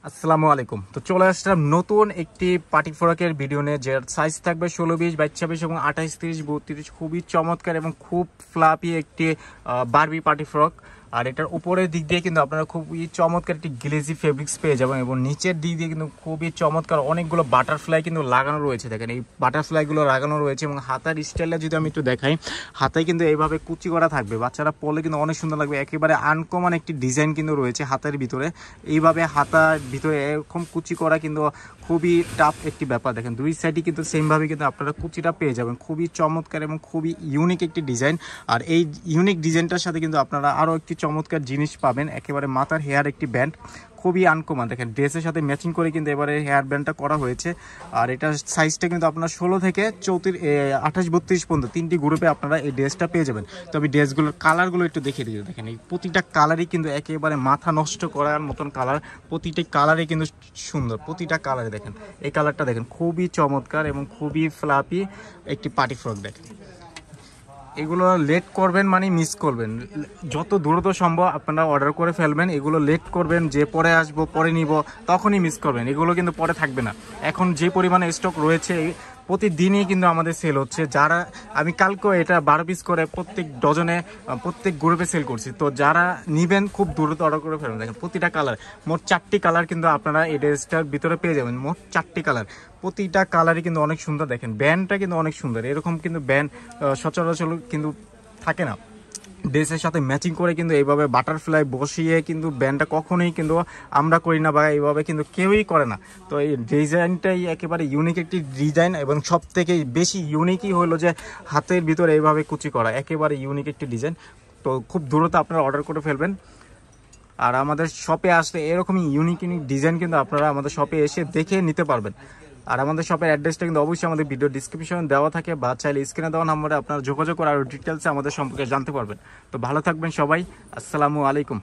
আসসালামু আলাইকুম। তো চলে আসলাম নতুন একটি পার্টি ফ্রকের ভিডিও নিয়ে, যার সাইজ থাকবে 16, 20, 22, 26 এবং 28, 30, 32। খুবই চমৎকার এবং খুব ফ্লাপি একটি বারবি পার্টি ফ্রক। আর এটার উপরের দিক দিয়ে কিন্তু আপনারা খুবই চমৎকার একটি গ্লেজি ফেব্রিক্স পেয়ে যাবেন এবং নিচের দিক দিয়ে কিন্তু খুবই চমৎকার অনেকগুলো বাটারফ্লাই কিন্তু লাগানো রয়েছে। দেখেন এই বাটারফ্লাইগুলো লাগানো রয়েছে এবং হাতার স্টাইলটা যদি আমি একটু দেখাই, হাতায় কিন্তু এইভাবে কুচি করা থাকবে। বাচ্চারা পরলে কিন্তু অনেক সুন্দর লাগবে। একেবারে আনকমন একটি ডিজাইন কিন্তু রয়েছে হাতের ভিতরে। এইভাবে হাতার ভিতরে এরকম কুচি করা কিন্তু খুবই টাফ একটি ব্যাপার। দেখেন দুই সাইডে কিন্তু সেমভাবে কিন্তু আপনারা কুচিটা পেয়ে যাবেন। খুবই চমৎকার এবং খুবই ইউনিক একটি ডিজাইন। আর এই ইউনিক ডিজাইনটার সাথে কিন্তু আপনারা আরও একটি চমৎকার জিনিস পাবেন, একেবারে মাথার হেয়ার একটি ব্যান্ড, খুবই আনকমন। দেখেন ড্রেসের সাথে ম্যাচিং করে কিন্তু এবারে হেয়ার ব্যান্ডটা করা হয়েছে। আর এটার সাইজটা কিন্তু আপনার 16 থেকে 28, 32 পর্যন্ত তিনটি গ্রুপে আপনারা এই ড্রেসটা পেয়ে যাবেন। তবে ড্রেসগুলোর কালারগুলো একটু দেখিয়ে দিই। দেখেন এই প্রতিটা কালারই কিন্তু একেবারে মাথা নষ্ট করার মতন কালার। প্রতিটা কালারই কিন্তু সুন্দর, প্রতিটা কালারে দেখেন এই কালারটা দেখেন খুবই চমৎকার এবং খুবই ফ্লাপি একটি পার্টি ফ্রক। দেখেন এগুলো লেট করবেন মানে মিস করবেন। যত দ্রুত সম্ভব আপনারা অর্ডার করে ফেলবেন। এগুলো লেট করবেন, যে পরে আসবো পরে নিব তখনই মিস করবেন। এগুলো কিন্তু পরে থাকবে না। এখন যে পরিমাণে স্টক রয়েছে প্রতিদিনই কিন্তু আমাদের সেল হচ্ছে। যারা আমি কালকেও এটা 12 পিস করে প্রত্যেক ডজনে প্রত্যেক গ্রুপে সেল করছি। তো যারা নেবেন খুব দ্রুত অর্ডার করে ফেলবেন। দেখেন প্রতিটা কালার, মোট 4টি কালার কিন্তু আপনারা এই ড্রেসটার ভিতরে পেয়ে যাবেন। মোট 4টি কালার, প্রতিটা কালারই কিন্তু অনেক সুন্দর। দেখেন ব্যান্ডটা কিন্তু অনেক সুন্দর। এরকম কিন্তু ব্যান্ড সচরাচর কিন্তু থাকে না। ড্রেসের সাথে ম্যাচিং করে কিন্তু এইভাবে বাটারফ্লাই বসিয়ে কিন্তু ব্যান্ডটা কখনোই কিন্তু আমরা করি না বা এইভাবে কিন্তু কেউই করে না। তো এই ডিজাইনটাই একেবারে ইউনিক একটি ডিজাইন এবং সব থেকে বেশি ইউনিকই হলো যে হাতের ভিতরে এইভাবে কুচি করা, একেবারে ইউনিক একটি ডিজাইন। তো খুব দ্রুত আপনারা অর্ডার করে ফেলবেন। আর আমাদের শপে আসলে এরকমই ইউনিক ইউনিক ডিজাইন কিন্তু আপনারা আমাদের শপে এসে দেখে নিতে পারবেন। আর আমাদের শপের অ্যাড্রেসটা কিন্তু অবশ্যই আমাদের ভিডিও ডিসক্রিপশনে দেওয়া থাকে, বা চাইলে স্ক্রিনে দেওয়া নম্বরে আপনারা যোগাযোগ করে আরও ডিটেলসে আমাদের সম্পর্কে জানতে পারবেন। তো ভালো থাকবেন সবাই। আসসালামু আলাইকুম।